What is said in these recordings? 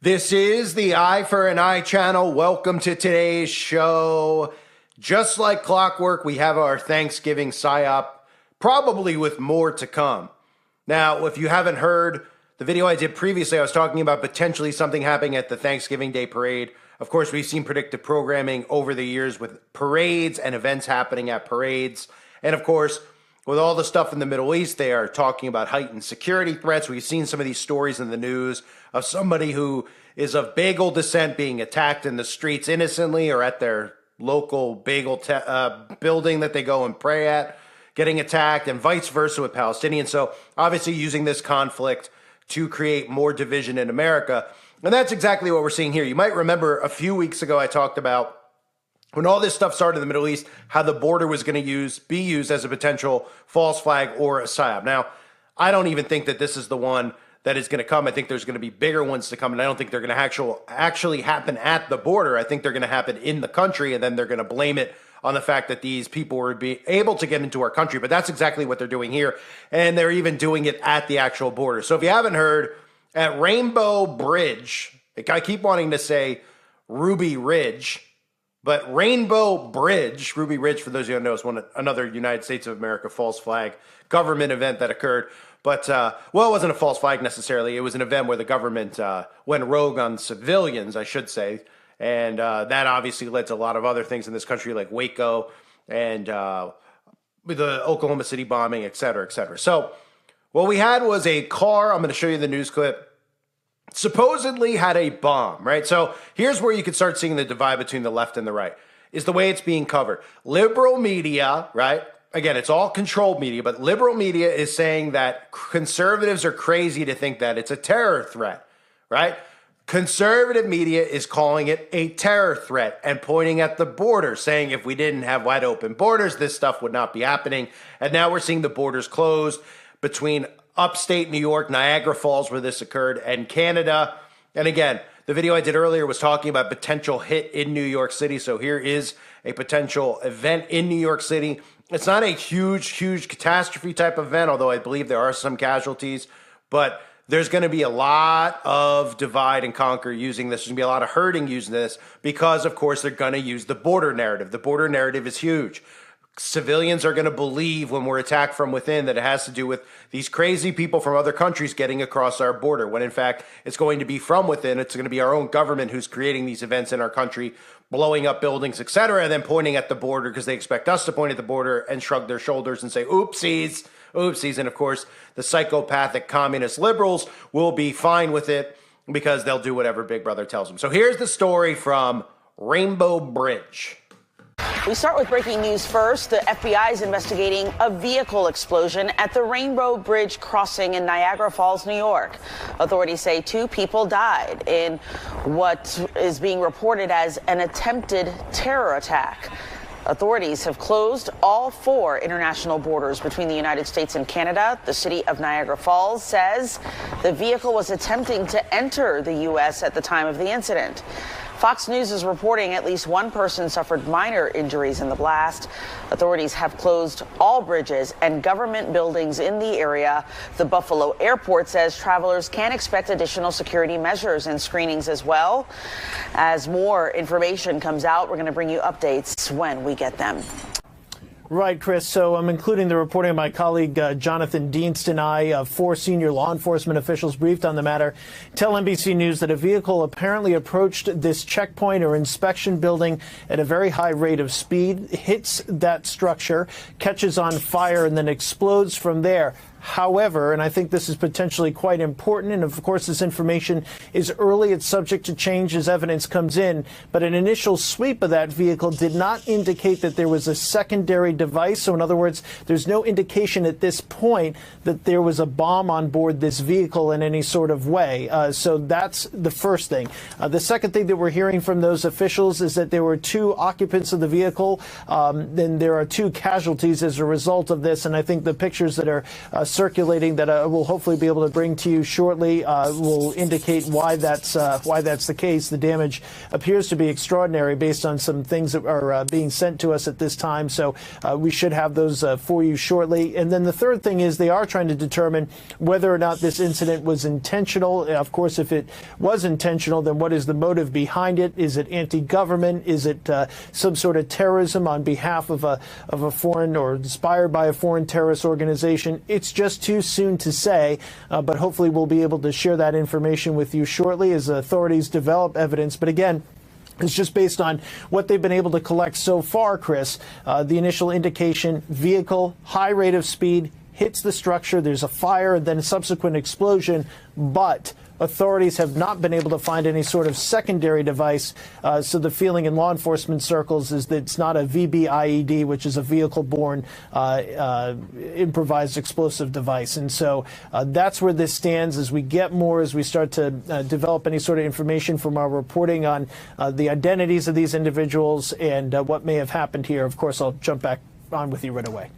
This is the Eye for an Eye channel. Welcome to today's show. Just like clockwork, we have our Thanksgiving Psyop, probably with more to come. Now, if you haven't heard the video I did previously, I was talking about potentially something happening at the Thanksgiving Day Parade. Of course, we've seen predictive programming over the years with parades and events happening at parades. And of course, with all the stuff in the Middle East, they are talking about heightened security threats. We've seen some of these stories in the news of somebody who is of bagel descent being attacked in the streets innocently or at their local bagel building that they go and pray at, getting attacked, and vice versa with Palestinians. So obviously using this conflict to create more division in America. And that's exactly what we're seeing here. You might remember a few weeks ago I talked about when all this stuff started in the Middle East, how the border was going to be used as a potential false flag or a psyop. Now, I don't even think that this is the one that is going to come. I think there's going to be bigger ones to come, and I don't think they're going to actually happen at the border. I think they're going to happen in the country, and then they're going to blame it on the fact that these people were able to get into our country. But that's exactly what they're doing here, and they're even doing it at the actual border. So if you haven't heard, at Rainbow Bridge, I keep wanting to say Ruby Ridge, but Rainbow Bridge, Ruby Ridge, for those of you who don't know, is another United States of America false flag government event that occurred. But, well, it wasn't a false flag necessarily. It was an event where the government went rogue on civilians, I should say. And that obviously led to a lot of other things in this country, like Waco and with the Oklahoma City bombing, et cetera, et cetera. So what we had was a car. I'm going to show you the news clip. Supposedly had a bomb, right? So here's where you can start seeing the divide between the left and the right, is the way it's being covered. Liberal media, right? Again, it's all controlled media, but liberal media is saying that conservatives are crazy to think that it's a terror threat, right? Conservative media is calling it a terror threat and pointing at the border, saying if we didn't have wide open borders, this stuff would not be happening. And now we're seeing the borders closed between upstate New York, Niagara Falls, where this occurred, and Canada. And again, the video I did earlier was talking about potential hit in New York City. So here is a potential event in New York City. It's not a huge catastrophe type event, although I believe there are some casualties. But there's going to be a lot of divide and conquer using this. There's going to be a lot of hurting using this because, of course, they're going to use the border narrative. The border narrative is huge. Civilians are going to believe when we're attacked from within that it has to do with these crazy people from other countries getting across our border, when in fact it's going to be from within. It's going to be our own government who's creating these events in our country, blowing up buildings, etc., and then pointing at the border because they expect us to point at the border and shrug their shoulders and say, oopsies, oopsies. And of course, the psychopathic communist liberals will be fine with it because they'll do whatever Big Brother tells them. So here's the story from Rainbow Bridge. We start with breaking news first. The FBI is investigating a vehicle explosion at the Rainbow Bridge crossing in Niagara Falls, New York. Authorities say 2 people died in what is being reported as an attempted terror attack. Authorities have closed all 4 international borders between the United States and Canada. The city of Niagara Falls says the vehicle was attempting to enter the U.S. at the time of the incident. Fox News is reporting at least 1 person suffered minor injuries in the blast. Authorities have closed all bridges and government buildings in the area. The Buffalo Airport says travelers can expect additional security measures and screenings as well. As more information comes out, we're going to bring you updates when we get them. Right, Chris. So I'm including the reporting of my colleague Jonathan Dienst and I. 4 senior law enforcement officials briefed on the matter tell NBC News that a vehicle apparently approached this checkpoint or inspection building at a very high rate of speed, hits that structure, catches on fire, and then explodes from there. However, and I think this is potentially quite important, and of course this information is early, it's subject to change as evidence comes in, but an initial sweep of that vehicle did not indicate that there was a secondary device. So in other words, there's no indication at this point that there was a bomb on board this vehicle in any sort of way. So that's the first thing. The second thing that we're hearing from those officials is that there were 2 occupants of the vehicle. Then there are 2 casualties as a result of this, and I think the pictures that are circulating that we'll hopefully be able to bring to you shortly will indicate why that's the case. The damage appears to be extraordinary based on some things that are being sent to us at this time. So we should have those for you shortly. And then the third thing is they are trying to determine whether or not this incident was intentional. Of course, if it was intentional, then what is the motive behind it? Is it anti-government? Is it some sort of terrorism on behalf of a foreign or inspired by a foreign terrorist organization? It's just too soon to say, but hopefully we'll be able to share that information with you shortly as authorities develop evidence. But again, it's just based on what they've been able to collect so far, Chris. The initial indication, vehicle, high rate of speed, hits the structure, there's a fire, and then a subsequent explosion, but authorities have not been able to find any sort of secondary device. So the feeling in law enforcement circles is that it's not a VBIED, which is a vehicle-borne improvised explosive device. And so that's where this stands. As we get more, as we start to develop any sort of information from our reporting on the identities of these individuals and what may have happened here, of course, I'll jump back on with you right away.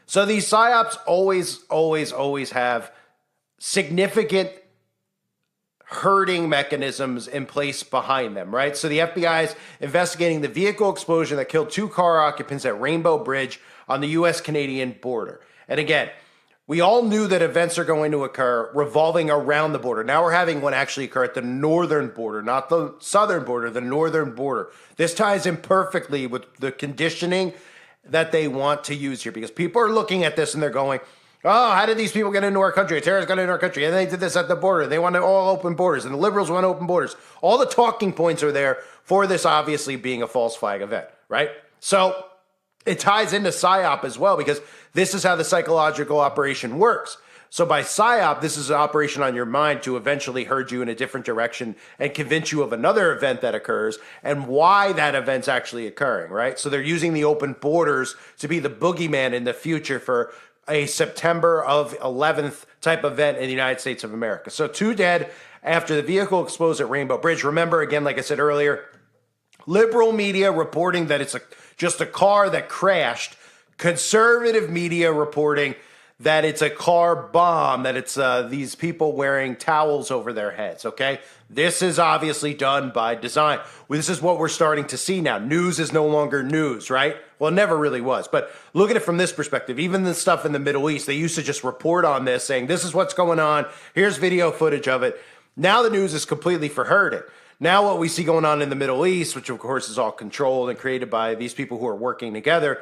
So these psyops always have significant herding mechanisms in place behind them, right? So the FBI is investigating the vehicle explosion that killed 2 car occupants at Rainbow Bridge on the U.S.-Canadian border. And again, we all knew that events are going to occur revolving around the border. Now we're having one actually occur at the northern border, not the southern border, the northern border. This ties in perfectly with the conditioning that they want to use here, because people are looking at this and they're going, oh, how did these people get into our country? Terrorists got into our country, and they did this at the border. They wanted all open borders, and the liberals want open borders. All the talking points are there for this obviously being a false flag event, right? So it ties into PSYOP as well, because this is how the psychological operation works. So by PSYOP, this is an operation on your mind to eventually herd you in a different direction and convince you of another event that occurs and why that event's actually occurring, right? So they're using the open borders to be the boogeyman in the future for a September of 11th type event in the United States of America. So 2 dead after the vehicle explodes at Rainbow Bridge. Remember, again, like I said earlier, liberal media reporting that it's just a car that crashed. Conservative media reporting that it's a car bomb, that it's these people wearing towels over their heads, okay? This is obviously done by design. This is what we're starting to see now. News is no longer news, right? Well, it never really was. But look at it from this perspective. Even the stuff in the Middle East, they used to just report on this, saying, this is what's going on. Here's video footage of it. Now the news is completely for herding. Now what we see going on in the Middle East, which of course is all controlled and created by these people who are working together,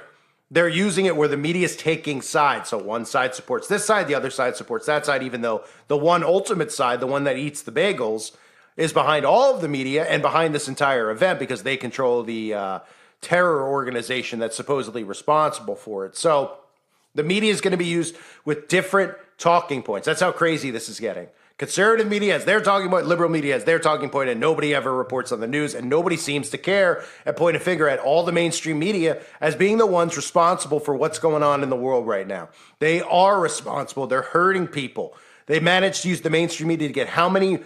they're using it where the media is taking sides. So one side supports this side, the other side supports that side, even though the one ultimate side, the one that eats the bagels, is behind all of the media and behind this entire event because they control the terror organization that's supposedly responsible for it. So the media is going to be used with different talking points. That's how crazy this is getting. Conservative media has their talking point, liberal media has their talking point, and nobody ever reports on the news, and nobody seems to care and point a finger at all the mainstream media as being the ones responsible for what's going on in the world right now. They are responsible. They're hurting people. They managed to use the mainstream media to get how many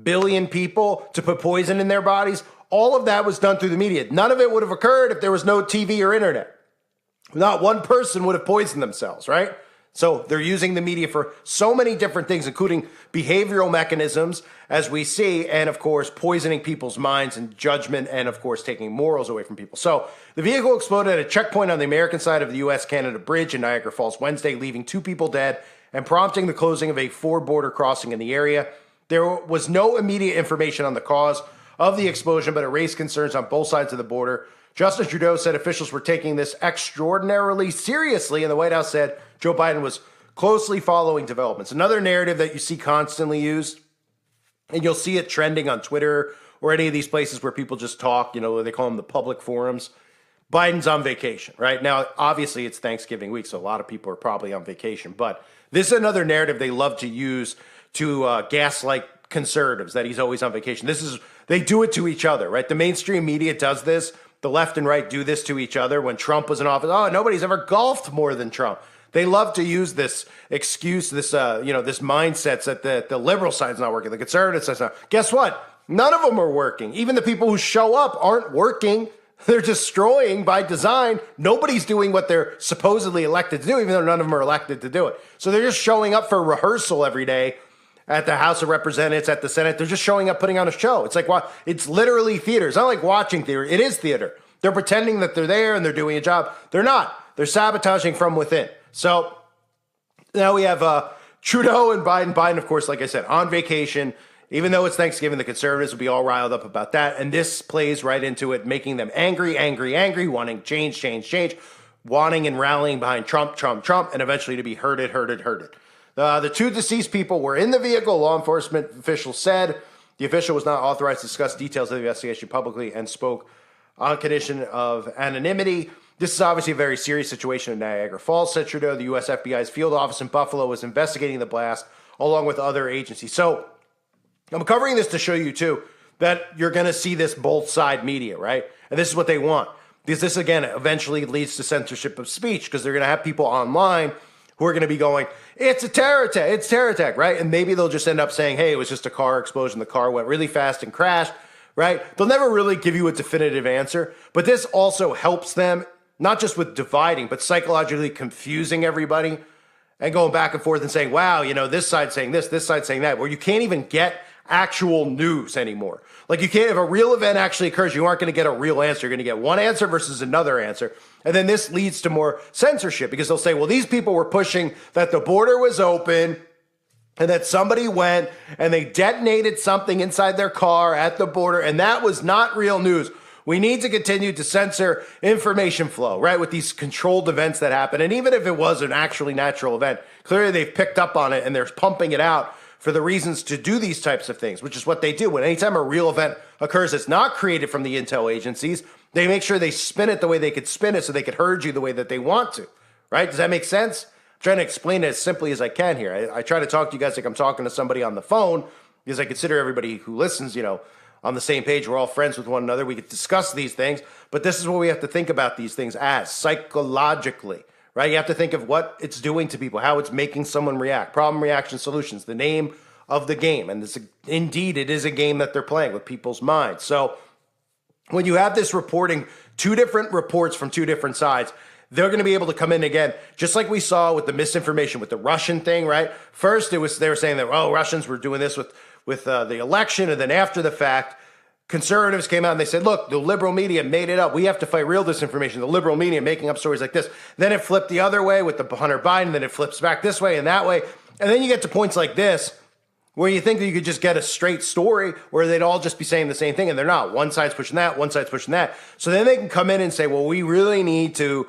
billion people to put poison in their bodies? All of that was done through the media. None of it would have occurred if there was no TV or internet. Not one person would have poisoned themselves, right? So they're using the media for so many different things, including behavioral mechanisms, as we see, and of course, poisoning people's minds and judgment, and of course, taking morals away from people. So the vehicle exploded at a checkpoint on the American side of the U.S.-Canada bridge in Niagara Falls Wednesday, leaving 2 people dead and prompting the closing of a 4 border crossing in the area. There was no immediate information on the cause of the explosion, but it raised concerns on both sides of the border. Justin Trudeau said officials were taking this extraordinarily seriously, and the White House said Joe Biden was closely following developments. Another narrative that you see constantly used, and you'll see it trending on Twitter or any of these places where people just talk, they call them the public forums. Biden's on vacation, right? Now, obviously, it's Thanksgiving week, so a lot of people are probably on vacation. But this is another narrative they love to use to gaslight conservatives, that he's always on vacation. They do it to each other, right? The mainstream media does this. The left and right do this to each other. When Trump was in office, nobody's ever golfed more than Trump. They love to use this excuse, this mindset that the liberal side's not working, the conservative side's not. Guess what? None of them are working. Even the people who show up aren't working. They're destroying by design. Nobody's doing what they're supposedly elected to do, even though none of them are elected to do it. So they're just showing up for rehearsal every day at the House of Representatives, at the Senate. They're just showing up, putting on a show. It's like, it's literally theater. It's not like watching theater. It is theater. They're pretending that they're there and they're doing a job. They're not. They're sabotaging from within. So now we have Trudeau and Biden. Biden, of course, like I said, on vacation. Even though it's Thanksgiving, the conservatives will be all riled up about that. And this plays right into it, making them angry, wanting change, wanting and rallying behind Trump, and eventually to be herded. The two deceased people were in the vehicle, law enforcement officials said. The official was not authorized to discuss details of the investigation publicly and spoke on condition of anonymity. This is obviously a very serious situation in Niagara Falls, said Trudeau. The U.S. FBI's field office in Buffalo was investigating the blast along with other agencies. So I'm covering this to show you, too, that you're going to see this both side media, right? And this is what they want. Because this, again, eventually leads to censorship of speech because they're going to have people online who are going to be going, it's a terror attack, right? And maybe they'll just end up saying, hey, it was just a car explosion. The car went really fast and crashed, right? They'll never really give you a definitive answer. But this also helps them, not just with dividing, but psychologically confusing everybody and going back and forth and saying, wow, this side's saying this side's saying that, where you can't even get actual news anymore. Like you can't, if a real event actually occurs, you aren't going to get a real answer. You're going to get one answer versus another answer. And then this leads to more censorship because they'll say, well, these people were pushing that the border was open and that somebody went and they detonated something inside their car at the border. And that was not real news. We need to continue to censor information flow, right? With these controlled events that happen. And even if it was an actually natural event, clearly they've picked up on it and they're pumping it out for the reasons to do these types of things, which is what they do. When anytime a real event occurs that's not created from the intel agencies, they make sure they spin it the way they could spin it so they could herd you the way that they want to, right? Does that make sense? I'm trying to explain it as simply as I can here. I try to talk to you guys like I'm talking to somebody on the phone because I consider everybody who listens, on the same page. We're all friends with one another. We could discuss these things, but this is what we have to think about these things as psychologically. Right? You have to think of what it's doing to people, how it's making someone react. Problem, reaction, solutions, the name of the game. And indeed, it is a game that they're playing with people's minds. So when you have this reporting, two different reports from two different sides, they're going to be able to come in again, just like we saw with the misinformation with the Russian thing, right? First, they were saying that, Russians were doing this with the election. And then after the fact, conservatives came out and they said, look, the liberal media made it up. We have to fight real disinformation. The liberal media making up stories like this. Then it flipped the other way with the Hunter Biden. Then it flips back this way and that way. And then you get to points like this where you think that you could just get a straight story where they'd all just be saying the same thing. And they're not. One side's pushing that. One side's pushing that. So then they can come in and say, well, we really need to,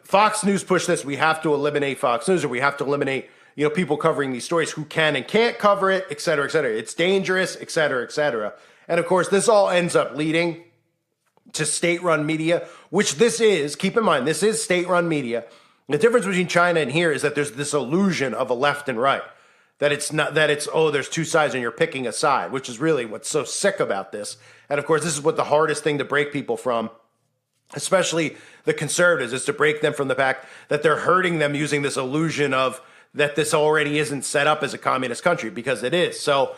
Fox News push this. We have to eliminate Fox News or we have to eliminate, people covering these stories who can and can't cover it, et cetera, et cetera. It's dangerous, et cetera, et cetera. And of course, this all ends up leading to state-run media, which this is. Keep in mind, this is state-run media. The difference between China and here is that there's this illusion of a left and right. That it's not, that it's, there's two sides and you're picking a side, which is really what's so sick about this. And of course, this is what the hardest thing to break people from, especially the conservatives, is to break them from the fact that they're hurting them using this illusion of that this already isn't set up as a communist country, because it is. So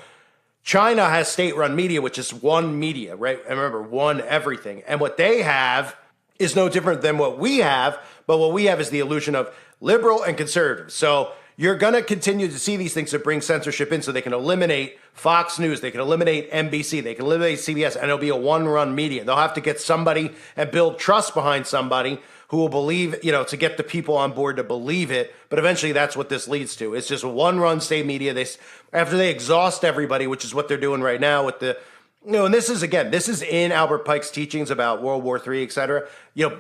China has state-run media, which is one media, right? And remember, one everything. And what they have is no different than what we have, but what we have is the illusion of liberal and conservative. So you're going to continue to see these things that bring censorship in so they can eliminate Fox News, they can eliminate NBC, they can eliminate CBS, and it'll be a one-run media. They'll have to get somebody and build trust behind somebody who will believe, to get the people on board to believe it. But eventually that's what this leads to. It's just a one-run state media. After they exhaust everybody, which is what they're doing right now with the, and this is in Albert Pike's teachings about World War III, et cetera,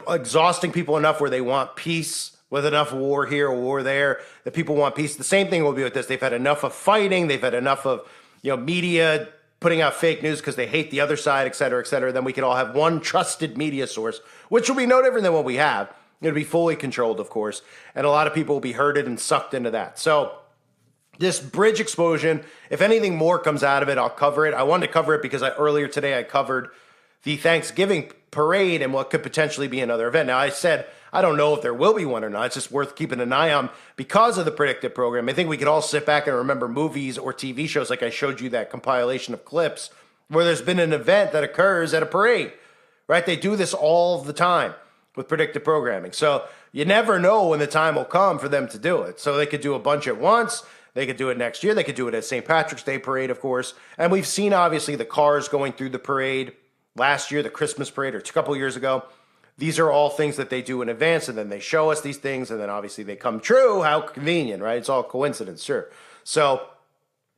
exhausting people enough where they want peace with enough war here or war there, that people want peace. The same thing will be with this. They've had enough of fighting. They've had enough of, media putting out fake news because they hate the other side, et cetera, et cetera. Then we can all have one trusted media source, which will be no different than what we have. It'll be fully controlled, of course, and a lot of people will be herded and sucked into that. So this bridge explosion, if anything more comes out of it, I'll cover it. I wanted to cover it because earlier today I covered the Thanksgiving parade and what could potentially be another event. Now, I said I don't know if there will be one or not. It's just worth keeping an eye on because of the predictive program. I think we could all sit back and remember movies or TV shows like I showed you that compilation of clips where there's been an event that occurs at a parade, right? They do this all the time with predictive programming. So you never know when the time will come for them to do it. So they could do a bunch at once. They could do it next year. They could do it at St. Patrick's Day parade, of course. And we've seen, obviously, the cars going through the parade last year, the Christmas parade, or a couple years ago. These are all things that they do in advance, and then they show us these things, and then obviously they come true. How convenient, right? It's all coincidence, sure. So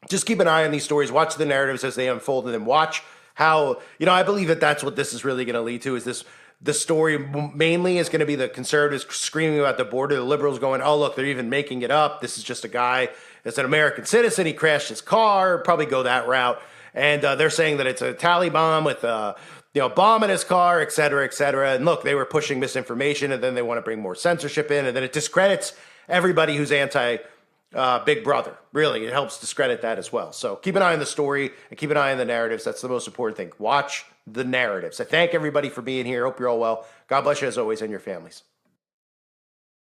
just keep an eye on these stories. Watch the narratives as they unfold, and then watch how, I believe that that's what this is really going to lead to, is this. The story mainly is going to be the conservatives screaming about the border, the liberals going, oh, look, they're even making it up. This is just a guy that's an American citizen. He crashed his car, probably go that route. And they're saying that it's a Taliban with a bomb in his car, et cetera, et cetera. And look, they were pushing misinformation, and then they want to bring more censorship in, and then it discredits everybody who's anti Big Brother. Really, it helps discredit that as well. So keep an eye on the story and keep an eye on the narratives. That's the most important thing. Watch the narratives. I thank everybody for being here. Hope you're all well. God bless you as always and your families.